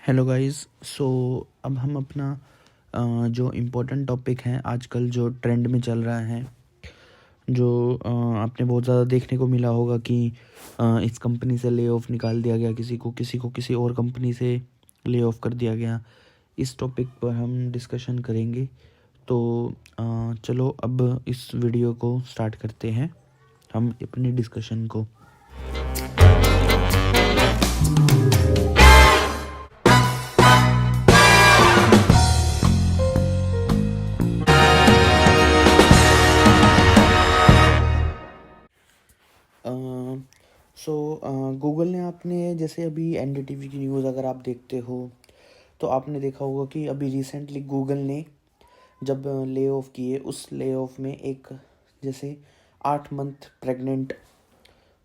Hello guys. सो अब हम अपना जो इम्पोर्टेंट टॉपिक है आजकल जो ट्रेंड में चल रहा है, जो आपने बहुत ज़्यादा देखने को मिला होगा कि इस कंपनी से ले ऑफ निकाल दिया गया, किसी को किसी और कंपनी से ले ऑफ कर दिया गया। इस टॉपिक पर हम डिस्कशन करेंगे। तो चलो अब इस वीडियो को स्टार्ट करते हैं हम अपनी डिस्कशन को। गूगल ने आपने जैसे अभी एनडीटीवी की न्यूज़ अगर आप देखते हो तो आपने देखा होगा कि अभी रिसेंटली गूगल ने जब ले ऑफ किए, उस ले ऑफ में एक जैसे 8 मंथ प्रेग्नेंट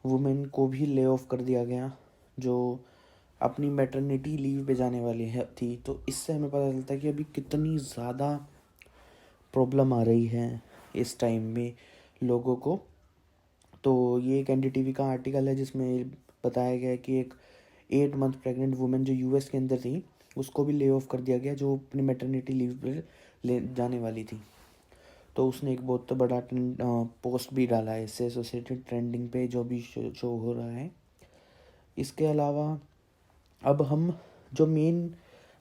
वुमेन को भी ले ऑफ कर दिया गया, जो अपनी मैटरनिटी लीव पे जाने वाली है थी। तो इससे हमें पता चलता है कि अभी कितनी ज़्यादा प्रॉब्लम आ रही है इस टाइम में लोगों को। तो ये एक एनडीटीवी का आर्टिकल है जिसमें बताया गया है कि एक 8 मंथ प्रेग्नेंट वुमेन जो यूएस के अंदर थी, उसको भी ले ऑफ कर दिया गया, जो अपनी मैटरनिटी लीव पर ले जाने वाली थी। तो उसने एक बहुत बड़ा पोस्ट भी डाला है, इससे एसोसिएटेड ट्रेंडिंग पे जो भी शो हो रहा है। इसके अलावा अब हम जो मेन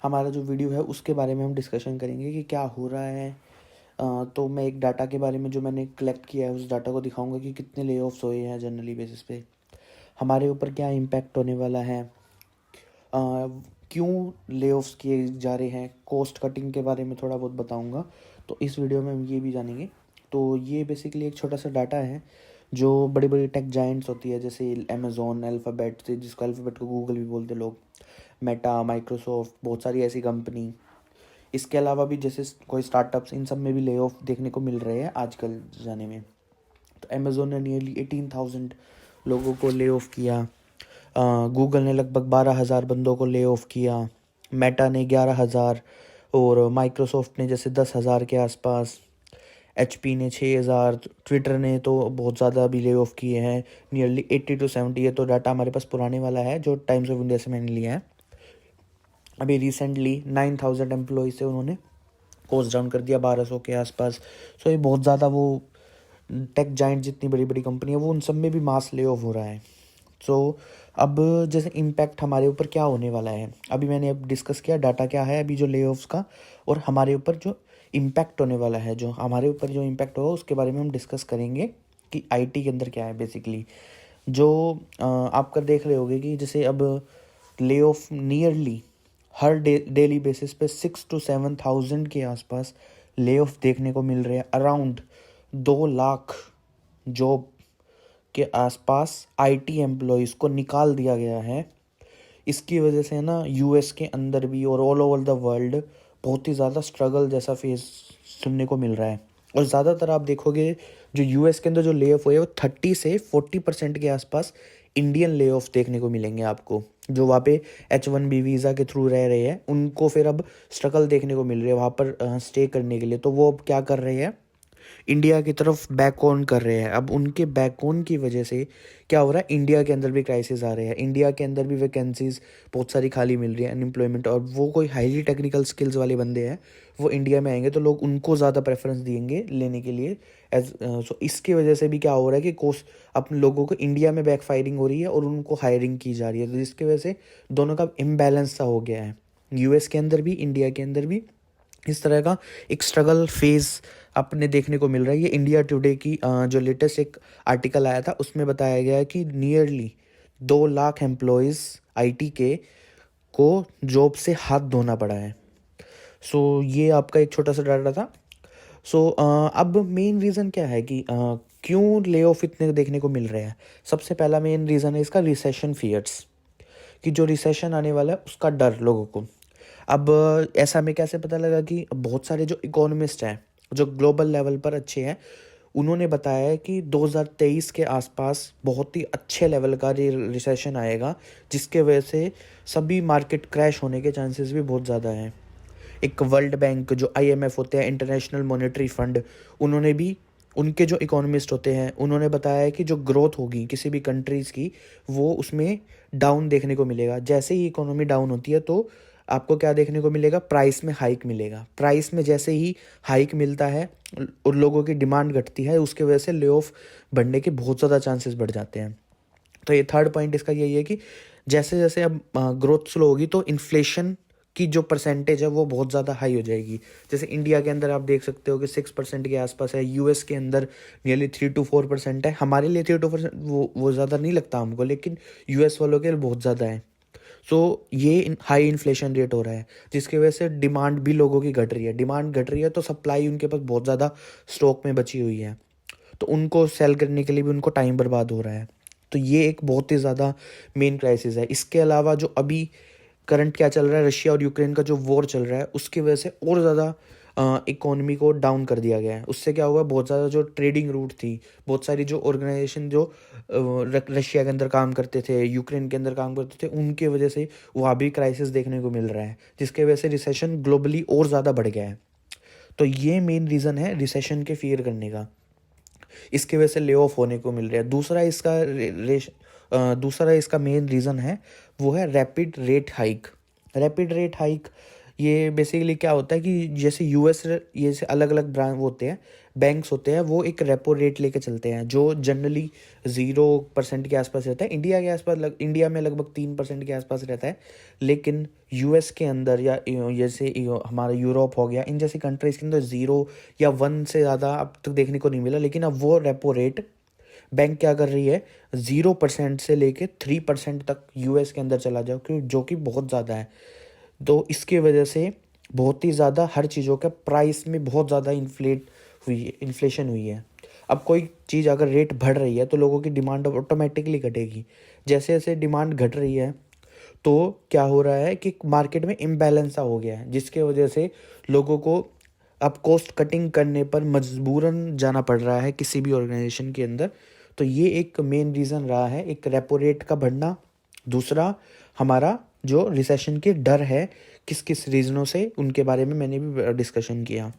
हमारा जो वीडियो है उसके बारे में हम डिस्कशन करेंगे कि क्या हो रहा है। तो मैं एक डाटा के बारे में जो मैंने कलेक्ट किया है उस डाटा को दिखाऊंगा कि कितने ले ऑफ्स हुए हैं जनरली बेसिस पे, हमारे ऊपर क्या इम्पैक्ट होने वाला है, क्यों ले ऑफ्स किए जा रहे हैं, कॉस्ट कटिंग के बारे में थोड़ा बहुत बताऊंगा। तो इस वीडियो में हम ये भी जानेंगे। तो ये बेसिकली एक छोटा सा डाटा है जो बड़ी बड़ी टेक जाइंट्स होती है, जैसे अमेज़ॉन, अल्फ़ाबेट, से जिसको अल्फ़ाबेट को गूगल भी बोलते लोग, मेटा, माइक्रोसॉफ्ट, बहुत सारी ऐसी कंपनी। इसके अलावा भी जैसे कोई स्टार्टअप्स, इन सब में भी ले ऑफ देखने को मिल रहे हैं आजकल जाने में। तो अमेज़ोन ने नियरली 18,000 लोगों को ले ऑफ किया, गूगल ने लगभग 12,000 बंदों को ले ऑफ किया, मेटा ने 11,000, और माइक्रोसॉफ्ट ने जैसे 10,000 के आसपास, HP ने 6,000, ट्विटर ने तो बहुत ज़्यादा भी ले ऑफ किए हैं, नियरली 80 to 70। ये तो डाटा हमारे पास पुराने वाला है जो टाइम्स ऑफ इंडिया से मैंने लिया है। अभी रिसेंटली 9,000 एम्प्लॉय से उन्होंने कॉस्ट डाउन कर दिया 1,200 के आसपास। सो ये बहुत ज़्यादा, वो टेक जाइंट जितनी बड़ी बड़ी कंपनी है वो उन सब में भी मास ले ऑफ हो रहा है। सो अब जैसे इम्पैक्ट हमारे ऊपर क्या होने वाला है, अभी मैंने अब डिस्कस किया डाटा क्या है अभी जो ले ऑफ्स का, और हमारे ऊपर जो इम्पैक्ट होने वाला है, जो हमारे ऊपर जो इम्पैक्ट होगा उसके बारे में हम डिस्कस करेंगे कि आईटी के अंदर क्या है बेसिकली। जो आप कर देख रहे होगे कि जैसे अब ले ऑफ नियरली हर डेली बेसिस पे 6 to 7,000 के आसपास ले ऑफ देखने को मिल रहे हैं। अराउंड 2 लाख जॉब के आसपास आईटी एम्प्लॉयज़ को निकाल दिया गया है। इसकी वजह से ना यूएस के अंदर भी और ऑल ओवर द वर्ल्ड बहुत ही ज़्यादा स्ट्रगल जैसा फेस सुनने को मिल रहा है। और ज़्यादातर आप देखोगे जो यूएस के अंदर जो ले ऑफ हुए वो 30 से 40% के आसपास इंडियन ले ऑफ देखने को मिलेंगे आपको, जो वहाँ पे H1B वीज़ा के थ्रू रह रहे हैं, उनको फिर अब स्ट्रगल देखने को मिल रही है वहाँ पर स्टे करने के लिए। तो वो अब क्या कर रहे हैं, इंडिया की तरफ बैक ऑन कर रहे हैं। अब उनके बैक ऑन की वजह से क्या हो रहा है, इंडिया के अंदर भी क्राइसिस आ रहे हैं, इंडिया के अंदर भी वैकेंसीज बहुत सारी खाली मिल रही है, अनएम्प्लॉयमेंट। और वो कोई हाईली टेक्निकल स्किल्स वाले बंदे हैं वो इंडिया में आएंगे तो लोग उनको ज़्यादा प्रेफरेंस देंगे लेने के लिए। सो इसकी वजह से भी क्या हो रहा है कि कोर्स अपने लोगों को इंडिया में बैक फायरिंग हो रही है और उनको हायरिंग की जा रही है, तो जिसकी वजह से दोनों का इम्बैलेंस सा हो गया है, यूएस के अंदर भी इंडिया के अंदर भी। इस तरह का एक स्ट्रगल फेज अपने देखने को मिल रहा है। ये इंडिया टुडे की जो लेटेस्ट एक आर्टिकल आया था उसमें बताया गया है कि नियरली 2 लाख एम्प्लॉयज़ आईटी के को जॉब से हाथ धोना पड़ा है। सो ये आपका एक छोटा सा डाटा था। सो अब मेन रीज़न क्या है कि क्यों ले ऑफ इतने देखने को मिल रहे हैं। सबसे पहला मेन रीज़न है इसका रिसेशन फियर्स, कि जो रिसेशन आने वाला है उसका डर लोगों को। अब ऐसा हमें कैसे पता लगा कि बहुत सारे जो इकोनॉमिस्ट हैं जो ग्लोबल लेवल पर अच्छे हैं, उन्होंने बताया है कि 2023 के आसपास बहुत ही अच्छे लेवल का रिसेशन आएगा, जिसके वजह से सभी मार्केट क्रैश होने के चांसेस भी बहुत ज़्यादा हैं। एक वर्ल्ड बैंक, जो IMF होते हैं, इंटरनेशनल मॉनेटरी फंड, उन्होंने भी, उनके जो इकोनॉमिस्ट होते हैं उन्होंने बताया है कि जो ग्रोथ होगी किसी भी कंट्रीज़ की वो उसमें डाउन देखने को मिलेगा। जैसे ही इकोनॉमी डाउन होती है तो आपको क्या देखने को मिलेगा, प्राइस में हाइक मिलेगा। प्राइस में जैसे ही हाइक मिलता है और लोगों की डिमांड घटती है, उसके वजह से ले ऑफ बढ़ने के बहुत ज़्यादा चांसेस बढ़ जाते हैं। तो ये थर्ड पॉइंट इसका यही है कि जैसे जैसे अब ग्रोथ स्लो होगी तो इन्फ्लेशन की जो परसेंटेज है वो बहुत ज़्यादा हाई हो जाएगी। जैसे इंडिया के अंदर आप देख सकते हो कि 6% के आसपास है, यूएस के अंदर नियरली 3 to 4% है। हमारे लिए 3 to 4% वो ज़्यादा नहीं लगता हमको, लेकिन यूएस वालों के लिए बहुत ज़्यादा है। सो ये हाई इन्फ्लेशन रेट हो रहा है, जिसकी वजह से डिमांड भी लोगों की घट रही है। डिमांड घट रही है तो सप्लाई उनके पास बहुत ज़्यादा स्टॉक में बची हुई है, तो उनको सेल करने के लिए भी उनको टाइम बर्बाद हो रहा है। तो ये एक बहुत ही ज़्यादा मेन क्राइसिस है। इसके अलावा जो अभी करंट क्या चल रहा है, रशिया और यूक्रेन का जो वॉर चल रहा है, उसकी वजह से और ज़्यादा इकोनॉमी को डाउन कर दिया गया है। उससे क्या हुआ, बहुत ज़्यादा जो ट्रेडिंग रूट थी, बहुत सारी जो ऑर्गेनाइजेशन जो रशिया के अंदर काम करते थे, यूक्रेन के अंदर काम करते थे, उनके वजह से वहाँ भी क्राइसिस देखने को मिल रहा है, जिसके वजह से रिसेशन ग्लोबली और ज़्यादा बढ़ गया है। तो ये मेन रीज़न है रिसेशन के फियर करने का, इसके वजह से ले ऑफ होने को मिल रहा है। दूसरा इसका मेन रीज़न है वो है rapid rate hike. Rapid rate hike ये बेसिकली क्या होता है कि जैसे यूएस, ये से अलग अलग ब्रांड होते हैं, बैंक्स होते हैं, वो एक रेपो रेट लेके चलते हैं जो जनरली 0% के आसपास रहता है। इंडिया में लगभग 3% के आसपास रहता है, लेकिन यूएस के अंदर या जैसे हमारा यूरोप हो गया, इन जैसी कंट्रीज़ के अंदर 0 या 1 से ज़्यादा अब तक देखने को नहीं मिला। लेकिन अब वो रेपो रेट बैंक क्या कर रही है, 0% से लेके 3% तक यूएस के अंदर चला जाओ, क्योंकि जो कि बहुत ज़्यादा है। तो इसके वजह से बहुत ही ज़्यादा हर चीज़ों के प्राइस में बहुत ज़्यादा इन्फ्लेशन हुई है। अब कोई चीज़ अगर रेट बढ़ रही है तो लोगों की डिमांड ऑटोमेटिकली घटेगी। जैसे जैसे डिमांड घट रही है तो क्या हो रहा है कि मार्केट में इम्बैलेंस सा हो गया है, जिसके वजह से लोगों को अब कॉस्ट कटिंग करने पर मजबूरन जाना पड़ रहा है किसी भी ऑर्गेनाइजेशन के अंदर। तो ये एक मेन रीज़न रहा है, एक रेपो रेट का बढ़ना। दूसरा हमारा जो रिसेशन की डर है, किस किस रीज़नों से, उनके बारे में मैंने भी डिस्कशन किया।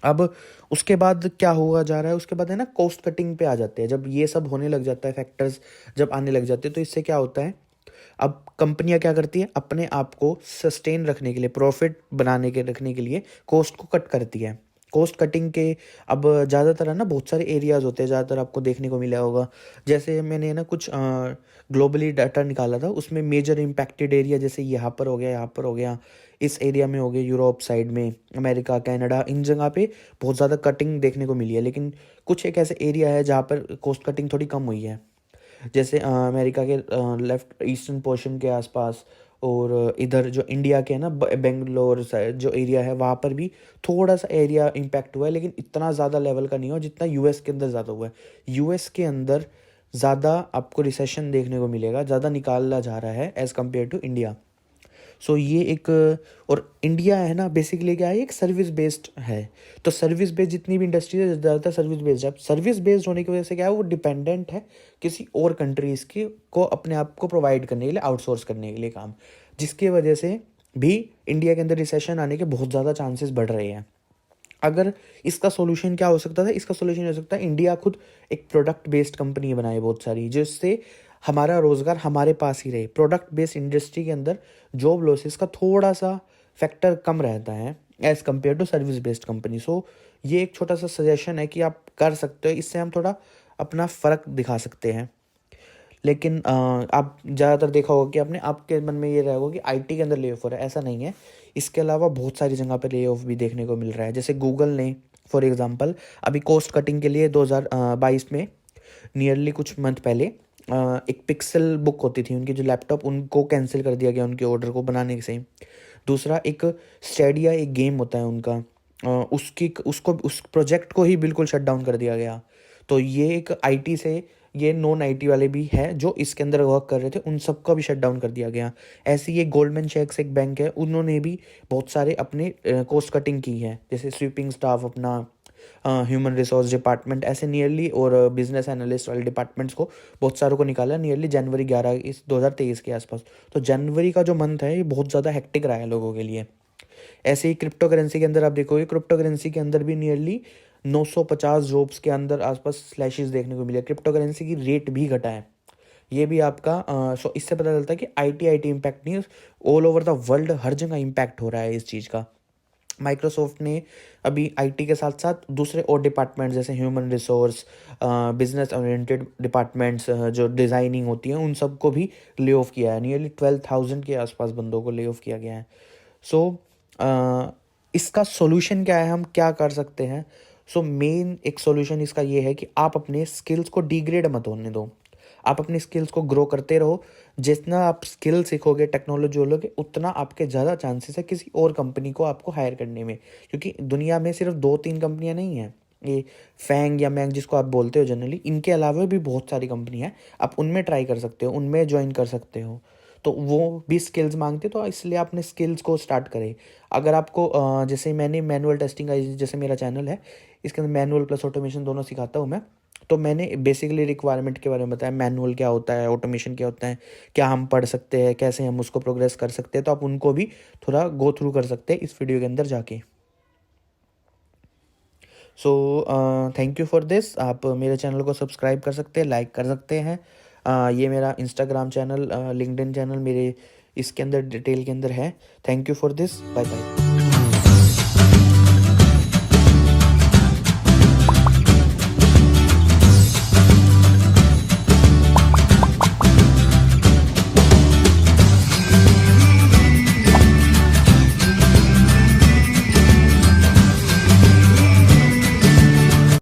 अब उसके बाद क्या हुआ जा रहा है, उसके बाद है ना कॉस्ट कटिंग पे आ जाते हैं। जब ये सब होने लग जाता है, फैक्टर्स जब आने लग जाते हैं, तो इससे क्या होता है, अब कंपनियां क्या करती है, अपने आप को सस्टेन रखने के लिए, प्रॉफिट बनाने के रखने के लिए कॉस्ट को कट करती है। कॉस्ट कटिंग के अब ज़्यादातर है ना बहुत सारे एरियाज होते हैं, ज़्यादातर आपको देखने को मिला होगा। जैसे मैंने ना कुछ ग्लोबली डाटा निकाला था, उसमें मेजर इम्पैक्टेड एरिया जैसे यहाँ पर हो गया, यहाँ पर हो गया, इस एरिया में हो गया, यूरोप साइड में, अमेरिका, कनाडा, इन जगह पे बहुत ज़्यादा कटिंग देखने को मिली है। लेकिन कुछ एक ऐसे एरिया है जहाँ पर कॉस्ट कटिंग थोड़ी कम हुई है, जैसे अमेरिका के लेफ्ट ईस्टर्न पोर्शन के आसपास, और इधर जो इंडिया के है ना बेंगलोर साइड जो एरिया है, वहाँ पर भी थोड़ा सा एरिया इम्पैक्ट हुआ है, लेकिन इतना ज़्यादा लेवल का नहीं हुआ जितना यूएस के अंदर ज़्यादा हुआ है। यूएस के अंदर ज़्यादा आपको रिसेशन देखने को मिलेगा, ज़्यादा निकाला जा रहा है एज़ कम्पेयर टू इंडिया। सो ये एक, और इंडिया है ना बेसिकली क्या है, एक सर्विस बेस्ड है। तो सर्विस बेस्ड जितनी भी इंडस्ट्री है ज़्यादातर सर्विस बेस्ड है। सर्विस बेस्ड होने की वजह से क्या है, वो डिपेंडेंट है किसी और कंट्रीज़ की को अपने आप को प्रोवाइड करने के लिए, आउटसोर्स करने के लिए काम, जिसकी वजह से भी इंडिया के अंदर रिसेशन आने के बहुत ज़्यादा चांसेस बढ़ रहे हैं। अगर इसका सॉल्यूशन क्या हो सकता था, इसका सॉल्यूशन हो सकता है इंडिया खुद एक प्रोडक्ट बेस्ड कंपनी बनाए बहुत सारी, जिससे हमारा रोज़गार हमारे पास ही रहे। प्रोडक्ट बेस्ड इंडस्ट्री के अंदर जॉब लॉसेस का थोड़ा सा फैक्टर कम रहता है as compared to service based company. So ये एक छोटा सा सजेशन है कि आप कर सकते हो, इससे हम थोड़ा अपना फ़र्क दिखा सकते हैं। लेकिन आप ज़्यादातर देखा होगा कि आपके मन में ये रहेगा कि आईटी के अंदर ले ऑफ हो रहा है, ऐसा नहीं है। इसके अलावा बहुत सारी जगह पे ले ऑफ भी देखने को मिल रहा है। जैसे गूगल ने फॉर एग्जांपल अभी कॉस्ट कटिंग के लिए 2022 में नियरली कुछ मंथ पहले एक पिक्सल बुक होती थी उनकी जो लैपटॉप, उनको कैंसिल कर दिया गया उनके ऑर्डर को बनाने से। दूसरा एक स्टेडिया एक गेम होता है उनका, उस प्रोजेक्ट को ही बिल्कुल शट डाउन कर दिया गया। तो ये एक आईटी से, ये नॉन आईटी वाले भी हैं जो इसके अंदर वर्क कर रहे थे, उन सबका भी शट डाउन कर दिया गया। ऐसे ये गोल्डमैन सैक्स एक बैंक है, उन्होंने भी बहुत सारे अपने कॉस्ट कटिंग की है, जैसे स्वीपिंग स्टाफ अपना, ह्यूमन रिसोर्स डिपार्टमेंट, ऐसे नियरली, और बिजनेस एनालिस्ट वाले डिपार्टमेंट्स को बहुत सारों को निकाला नियरली जनवरी 11 इस 2023 के आसपास। तो जनवरी का जो मंथ है ये बहुत ज़्यादा हेक्टिक रहा है लोगों के लिए। ऐसे ही क्रिप्टो करेंसी के अंदर आप देखोगे, क्रिप्टो करेंसी के अंदर भी नियरली 950 जॉब्स के अंदर आसपास स्लैशेस देखने को मिले। क्रिप्टो करेंसी की रेट भी घटा है, ये भी आपका सो इससे पता चलता है कि आईटी इम्पैक्ट नहीं, ऑल ओवर द वर्ल्ड हर जगह इम्पैक्ट हो रहा है इस चीज़ का। माइक्रोसॉफ्ट ने अभी आईटी के साथ साथ दूसरे और डिपार्टमेंट जैसे human resource, business oriented departments जो डिज़ाइनिंग होती है, उन सबको भी ले ऑफ किया है। नियरली 12,000 के आसपास बंदों को ले ऑफ किया गया है। सो इसका सॉल्यूशन क्या है, हम क्या कर सकते हैं? सो मेन एक सॉल्यूशन इसका ये है कि आप अपने स्किल्स को डिग्रेड मत होने दो, आप अपनी स्किल्स को ग्रो करते रहो। जितना आप स्किल सीखोगे, टेक्नोलॉजी बोलोगे, उतना आपके ज़्यादा चांसेस है किसी और कंपनी को आपको हायर करने में, क्योंकि दुनिया में सिर्फ 2-3 कंपनियां नहीं हैं, ये फैंग या मैंग जिसको आप बोलते हो जनरली, इनके अलावा भी बहुत सारी कंपनी है, आप उनमें ट्राई कर सकते हो, उनमें ज्वाइन कर सकते हो। तो वो भी स्किल्स मांगते, तो इसलिए आपने स्किल्स को स्टार्ट करें। अगर आपको जैसे मैंने मैनुअल टेस्टिंग का, जैसे मेरा चैनल है, इसके अंदर मैनुअल प्लस ऑटोमेशन दोनों सिखाता हूँ मैं। तो मैंने बेसिकली रिक्वायरमेंट के बारे में बताया, मैनुअल क्या होता है, ऑटोमेशन क्या होता है, क्या हम पढ़ सकते हैं, कैसे हम उसको प्रोग्रेस कर सकते हैं, तो आप उनको भी थोड़ा गो थ्रू कर सकते हैं इस वीडियो के अंदर जाके। So thank you for this. आप मेरे चैनल को सब्सक्राइब कर सकते हैं, लाइक कर सकते हैं। ये मेरा इंस्टाग्राम चैनल, लिंक्डइन चैनल मेरे इसके अंदर डिटेल के अंदर है। Thank you for this, bye bye.